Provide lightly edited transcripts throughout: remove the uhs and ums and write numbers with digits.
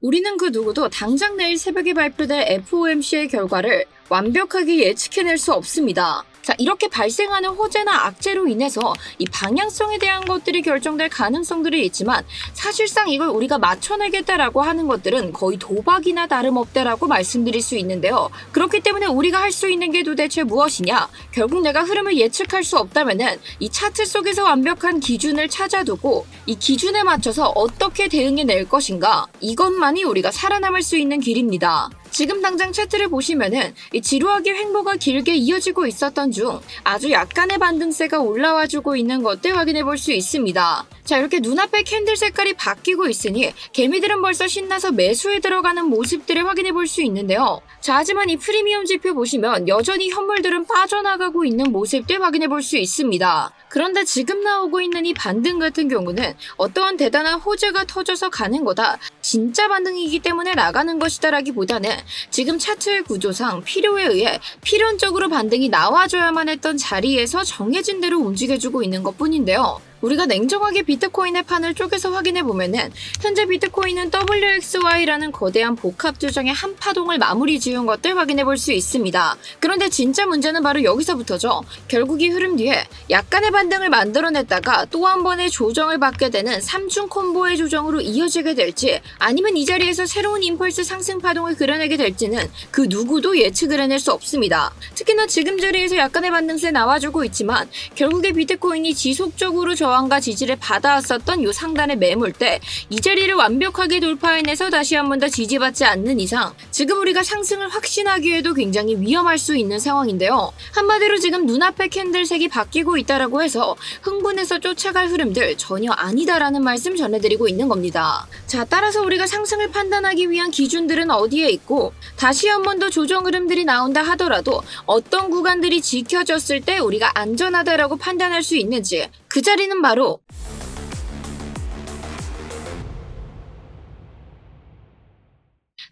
우리는 그 누구도 당장 내일 새벽에 발표될 FOMC의 결과를 완벽하게 예측해낼 수 없습니다. 자, 이렇게 발생하는 호재나 악재로 인해서 이 방향성에 대한 것들이 결정될 가능성들이 있지만 사실상 이걸 우리가 맞춰내겠다라고 하는 것들은 거의 도박이나 다름없다라고 말씀드릴 수 있는데요. 그렇기 때문에 우리가 할 수 있는 게 도대체 무엇이냐? 결국 내가 흐름을 예측할 수 없다면은 이 차트 속에서 완벽한 기준을 찾아두고 이 기준에 맞춰서 어떻게 대응해낼 것인가? 이것만이 우리가 살아남을 수 있는 길입니다. 지금 당장 차트를 보시면은 이 지루하게 횡보가 길게 이어지고 있었던 중 아주 약간의 반등세가 올라와주고 있는 것들 확인해 볼 수 있습니다. 자, 이렇게 눈앞에 캔들 색깔이 바뀌고 있으니 개미들은 벌써 신나서 매수에 들어가는 모습들을 확인해 볼 수 있는데요. 자, 하지만 이 프리미엄 지표 보시면 여전히 현물들은 빠져나가고 있는 모습들 확인해 볼 수 있습니다. 그런데 지금 나오고 있는 이 반등 같은 경우는 어떠한 대단한 호재가 터져서 가는 거다, 진짜 반등이기 때문에 나가는 것이다라기보다는 지금 차트의 구조상 필요에 의해 필연적으로 반등이 나와줘야만 했던 자리에서 정해진 대로 움직여주고 있는 것뿐인데요. 우리가 냉정하게 비트코인의 판을 쪼개서 확인해보면은 현재 비트코인은 WXY라는 거대한 복합 조정의 한 파동을 마무리 지은 것들 확인해볼 수 있습니다. 그런데 진짜 문제는 바로 여기서부터죠. 결국 이 흐름 뒤에 약간의 반등을 만들어냈다가 또 한 번의 조정을 받게 되는 3중 콤보의 조정으로 이어지게 될지 아니면 이 자리에서 새로운 임펄스 상승 파동을 그려내게 될지는 그 누구도 예측을 해낼 수 없습니다. 특히나 지금 자리에서 약간의 반등세 나와주고 있지만 결국에 비트코인이 지속적으로 저항과 지지를 받아왔었던 이 상단의 매물대, 이 자리를 완벽하게 돌파해내서 다시 한 번 더 지지받지 않는 이상 지금 우리가 상승을 확신하기에도 굉장히 위험할 수 있는 상황인데요. 한마디로 지금 눈앞의 캔들색이 바뀌고 있다라고 해서 흥분해서 쫓아갈 흐름들 전혀 아니다라는 말씀 전해드리고 있는 겁니다. 자, 따라서 우리가 상승을 판단하기 위한 기준들은 어디에 있고 다시 한 번 더 조정 흐름들이 나온다 하더라도 어떤 구간들이 지켜졌을 때 우리가 안전하다라고 판단할 수 있는지, 그 자리는 바로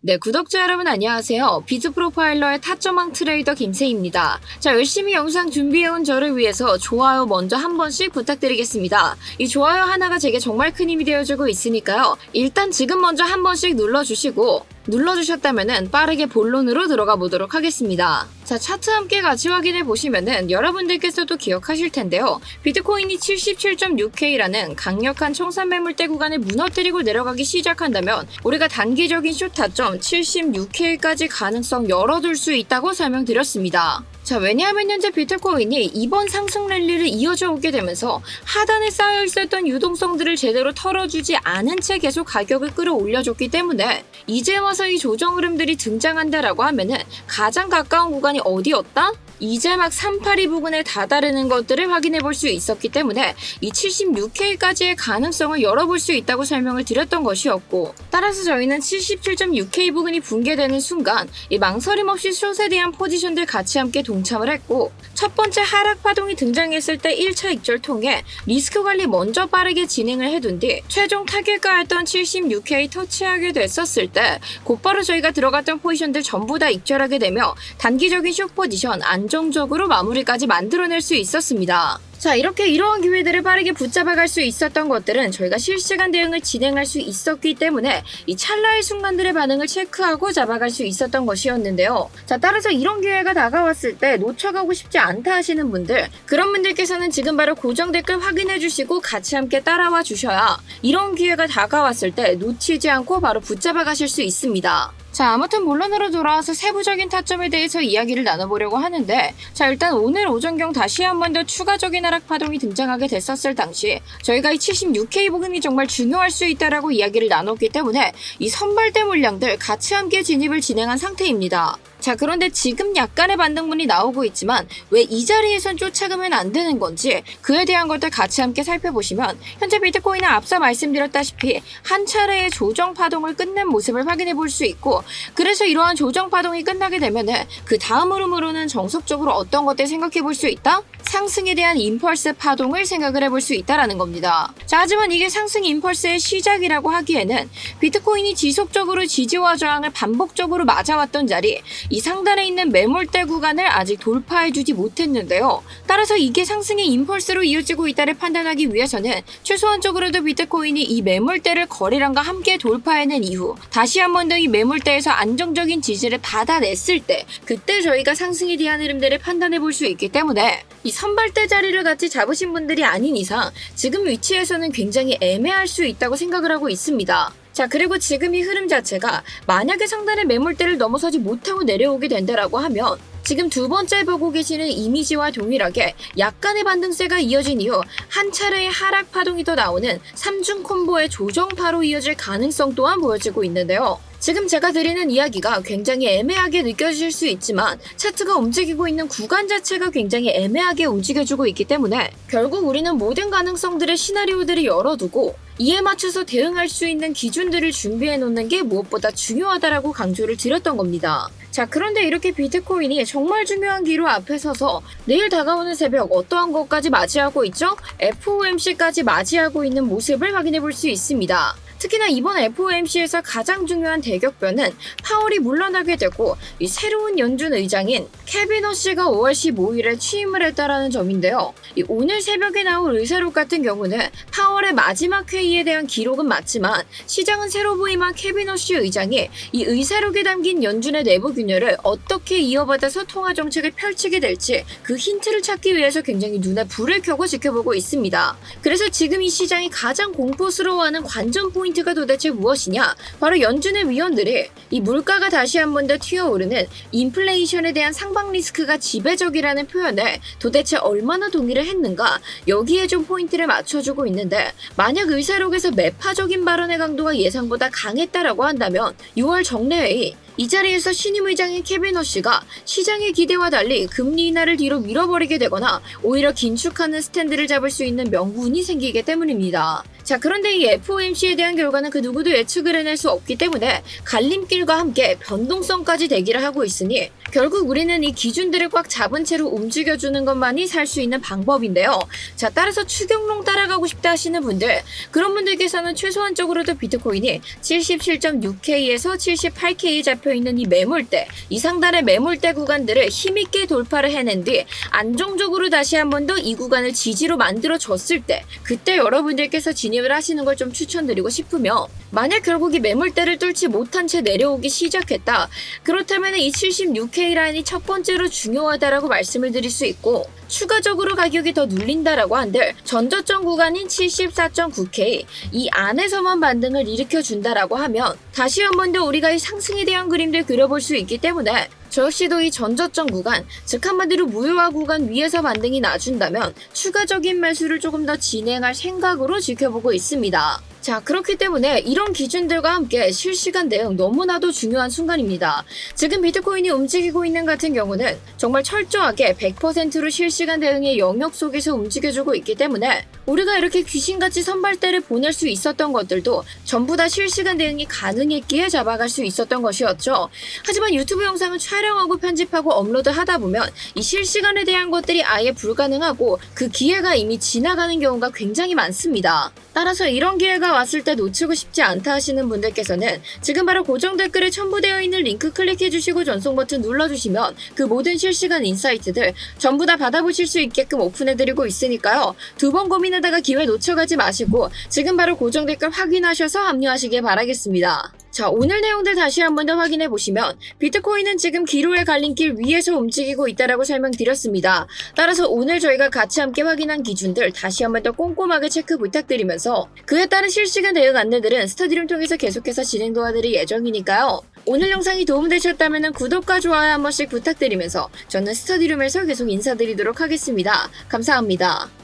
네, 구독자 여러분 안녕하세요. 비트 프로파일러의 타점왕 트레이더 김세희입니다. 자, 열심히 영상 준비해온 저를 위해서 좋아요 먼저 한 번씩 부탁드리겠습니다. 이 좋아요 하나가 제게 정말 큰 힘이 되어주고 있으니까요. 일단 지금 먼저 한 번씩 눌러주시고 눌러주셨다면은 빠르게 본론으로 들어가 보도록 하겠습니다. 자, 차트 함께 같이 확인해 보시면은 여러분들께서도 기억하실 텐데요. 비트코인이 77.6K라는 강력한 청산 매물대 구간을 무너뜨리고 내려가기 시작한다면 우리가 단기적인 숏 타점 76K까지 가능성 열어둘 수 있다고 설명드렸습니다. 자, 왜냐하면 현재 비트코인이 이번 상승 랠리를 이어져 오게 되면서 하단에 쌓여 있었던 유동성들을 제대로 털어주지 않은 채 계속 가격을 끌어올려줬기 때문에 이제 와서 이 조정 흐름들이 등장한다라고 하면은 가장 가까운 구간이 어디였다? 이제 막 382 부근에 다다르는 것들을 확인해 볼 수 있었기 때문에 이 76K까지의 가능성을 열어볼 수 있다고 설명을 드렸던 것이었고, 따라서 저희는 77.6K 부근이 붕괴되는 순간 이 망설임 없이 숏에 대한 포지션들 같이 함께 동참을 했고, 첫 번째 하락 파동이 등장했을 때 1차 익절 통해 리스크 관리 먼저 빠르게 진행을 해둔 뒤 최종 타겟가였던 76K 터치하게 됐었을 때 곧바로 저희가 들어갔던 포지션들 전부 다 익절하게 되며 단기적인 숏 포지션 안정적으로 마무리까지 만들어낼 수 있었습니다. 자, 이렇게 이러한 기회들을 빠르게 붙잡아갈 수 있었던 것들은 저희가 실시간 대응을 진행할 수 있었기 때문에 이 찰나의 순간들의 반응을 체크하고 잡아갈 수 있었던 것이었는데요. 자, 따라서 이런 기회가 다가왔을 때 놓쳐가고 싶지 않다 하시는 분들, 그런 분들께서는 지금 바로 고정 댓글 확인해 주시고 같이 함께 따라와 주셔야 이런 기회가 다가왔을 때 놓치지 않고 바로 붙잡아 가실 수 있습니다. 자, 아무튼 본론으로 돌아와서 세부적인 타점에 대해서 이야기를 나눠보려고 하는데, 자, 일단 오늘 오전경 다시 한 번 더 추가적인 하락 파동이 등장하게 됐었을 당시 저희가 이 76K 부근이 정말 중요할 수 있다라고 이야기를 나눴기 때문에 이 선발대 물량들 같이 함께 진입을 진행한 상태입니다. 자, 그런데 지금 약간의 반등분이 나오고 있지만 왜 이 자리에선 쫓아가면 안 되는 건지 그에 대한 것들 같이 함께 살펴보시면 현재 비트코인은 앞서 말씀드렸다시피 한 차례의 조정 파동을 끝낸 모습을 확인해 볼 수 있고, 그래서 이러한 조정 파동이 끝나게 되면은 그 다음 흐름으로는 정석적으로 어떤 것들 생각해 볼 수 있다? 상승에 대한 임펄스 파동을 생각을 해볼 수 있다라는 겁니다. 자, 하지만 이게 상승 임펄스의 시작이라고 하기에는 비트코인이 지속적으로 지지와 저항을 반복적으로 맞아왔던 자리, 이 상단에 있는 매물대 구간을 아직 돌파해주지 못했는데요. 따라서 이게 상승의 임펄스로 이어지고 있다를 판단하기 위해서는 최소한적으로도 비트코인이 이 매물대를 거래량과 함께 돌파해낸 이후 다시 한 번 더 이 매물대에서 안정적인 지지를 받아냈을 때, 그때 저희가 상승에 대한 흐름들을 판단해 볼 수 있기 때문에 이 선발대 자리를 같이 잡으신 분들이 아닌 이상 지금 위치에서는 굉장히 애매할 수 있다고 생각을 하고 있습니다. 자, 그리고 지금 이 흐름 자체가 만약에 상단의 매물대를 넘어서지 못하고 내려오게 된다라고 하면 지금 두 번째 보고 계시는 이미지와 동일하게 약간의 반등세가 이어진 이후 한 차례의 하락 파동이 더 나오는 3중 콤보의 조정파로 이어질 가능성 또한 보여지고 있는데요. 지금 제가 드리는 이야기가 굉장히 애매하게 느껴질 수 있지만 차트가 움직이고 있는 구간 자체가 굉장히 애매하게 움직여주고 있기 때문에 결국 우리는 모든 가능성들의 시나리오들을 열어두고 이에 맞춰서 대응할 수 있는 기준들을 준비해 놓는 게 무엇보다 중요하다라고 강조를 드렸던 겁니다. 자, 그런데 이렇게 비트코인이 정말 중요한 기로 앞에 서서 내일 다가오는 새벽 어떠한 것까지 맞이하고 있죠? FOMC까지 맞이하고 있는 모습을 확인해 볼 수 있습니다. 특히나 이번 FOMC에서 가장 중요한 대격변은 파월이 물러나게 되고 이 새로운 연준 의장인 케빈 허시가 5월 15일에 취임을 했다라는 점인데요. 이 오늘 새벽에 나온 의사록 같은 경우는 파월의 마지막 회의에 대한 기록은 맞지만 시장은 새로 부임한 케빈 허시 의장이 이 의사록에 담긴 연준의 내부 균열을 어떻게 이어받아서 통화 정책을 펼치게 될지 그 힌트를 찾기 위해서 굉장히 눈에 불을 켜고 지켜보고 있습니다. 그래서 지금 이 시장이 가장 공포스러워하는 관전 포인트가 도대체 무엇이냐? 바로 연준의 위원들이 이 물가가 다시 한 번 더 튀어오르는 인플레이션에 대한 상방 리스크가 지배적이라는 표현에 도대체 얼마나 동의를 했는가, 여기에 좀 포인트를 맞춰주고 있는데, 만약 의사록에서 매파적인 발언의 강도가 예상보다 강했다라고 한다면 6월 정례회의 이 자리에서 신임 의장인 케빈 허시가 시장의 기대와 달리 금리 인하를 뒤로 밀어버리게 되거나 오히려 긴축하는 스탠드를 잡을 수 있는 명분이 생기기 때문입니다. 자, 그런데 이 FOMC에 대한 결과는 그 누구도 예측을 해낼 수 없기 때문에 갈림길과 함께 변동성까지 대기를 하고 있으니 결국 우리는 이 기준들을 꽉 잡은 채로 움직여주는 것만이 살 수 있는 방법인데요. 자, 따라서 추격론 따라가고 싶다 하시는 분들, 그런 분들께서는 최소한적으로도 비트코인이 77.6K에서 78K에 잡혀있는 이 매물대, 이 상단의 매물대 구간들을 힘있게 돌파를 해낸 뒤 안정적으로 다시 한 번 더 이 구간을 지지로 만들어줬을 때, 그때 여러분들께서 진입을 하시는 걸 좀 추천드리고 싶으며, 만약 결국 이 매물대를 뚫지 못한 채 내려오기 시작했다, 그렇다면 이 76K 라인이 첫 번째로 중요하다라고 말씀을 드릴 수 있고, 추가적으로 가격이 더 눌린다라고 한들 전저점 구간인 74.9K 이 안에서만 반등을 일으켜준다라고 하면 다시 한 번 더 우리가 이 상승에 대한 그림들 그려볼 수 있기 때문에 저 역시도 이 전저점 구간, 즉 한마디로 무효화 구간 위에서 반등이 나준다면 추가적인 매수를 조금 더 진행할 생각으로 지켜보고 있습니다. 자, 그렇기 때문에 이런 기준들과 함께 실시간 대응 너무나도 중요한 순간입니다. 지금 비트코인이 움직이고 있는 같은 경우는 정말 철저하게 100%로 실시간 대응의 영역 속에서 움직여주고 있기 때문에 우리가 이렇게 귀신같이 선발대를 보낼 수 있었던 것들도 전부 다 실시간 대응이 가능했기에 잡아갈 수 있었던 것이었죠. 하지만 유튜브 영상을 촬영하고 편집하고 업로드하다 보면 이 실시간에 대한 것들이 아예 불가능하고 그 기회가 이미 지나가는 경우가 굉장히 많습니다. 따라서 이런 기회가 왔을 때 놓치고 싶지 않다 하시는 분들께서는 지금 바로 고정 댓글에 첨부되어 있는 링크 클릭해주시고 전송 버튼 눌러주시면 그 모든 실시간 인사이트들 전부 다 받아보실 수 있게끔 오픈해드리고 있으니까요. 두 번 고민하다가 기회 놓쳐가지 마시고 지금 바로 고정 댓글 확인하셔서 합류하시길 바라겠습니다. 자, 오늘 내용들 다시 한 번 더 확인해 보시면 비트코인은 지금 기로의 갈림길 위에서 움직이고 있다라고 설명드렸습니다. 따라서 오늘 저희가 같이 함께 확인한 기준들 다시 한 번 더 꼼꼼하게 체크 부탁드리면서 그에 따른 실시간 대응 안내들은 스터디룸 통해서 계속해서 진행 도와드릴 예정이니까요. 오늘 영상이 도움되셨다면 구독과 좋아요 한 번씩 부탁드리면서 저는 스터디룸에서 계속 인사드리도록 하겠습니다. 감사합니다.